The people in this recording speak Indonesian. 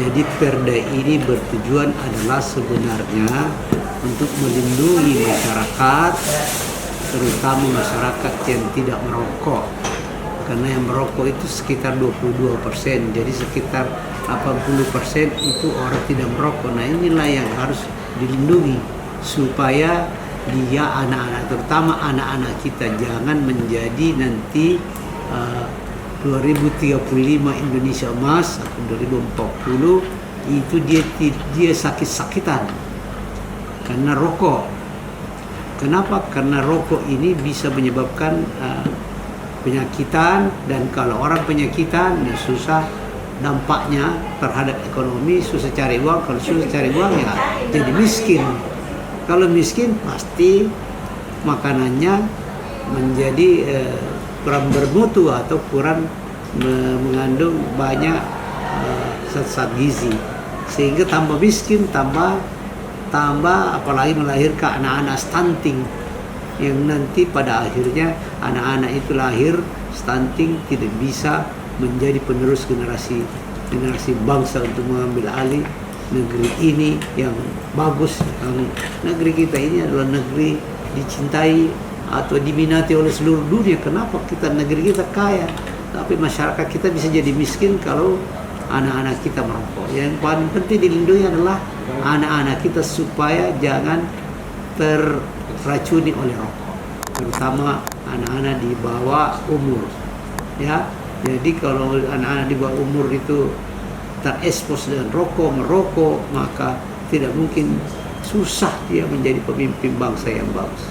Jadi perda ini bertujuan adalah sebenarnya untuk melindungi masyarakat, terutama masyarakat yang tidak merokok. Karena yang merokok itu sekitar 22%, jadi sekitar 80% itu orang tidak merokok. Nah inilah yang harus dilindungi supaya dia anak-anak, terutama anak-anak kita, jangan menjadi nanti 2035 Indonesia emas atau 2040 itu dia sakit-sakitan karena rokok. Kenapa? Karena rokok ini bisa menyebabkan penyakitan, dan kalau orang penyakitan ya susah dampaknya terhadap ekonomi, susah cari uang. Kalau susah cari uang ya jadi miskin. Kalau miskin pasti makanannya menjadi kurang bermutu atau kurang mengandung banyak zat-zat gizi, sehingga tambah miskin, tambah apalagi melahirkan anak-anak stunting yang nanti pada akhirnya anak-anak itu lahir stunting, tidak bisa menjadi penerus generasi bangsa untuk mengambil alih negeri ini yang bagus. Negeri kita ini adalah negeri dicintai atau diminati oleh seluruh dunia. Kenapa negeri kita kaya, tapi masyarakat kita bisa jadi miskin kalau anak-anak kita merokok? Yang paling penting dilindungi adalah anak-anak kita supaya jangan terracuni oleh rokok, terutama anak-anak di bawah umur. Ya, jadi kalau anak-anak di bawah umur itu terekspos dengan merokok, maka tidak mungkin, susah dia menjadi pemimpin bangsa yang bagus.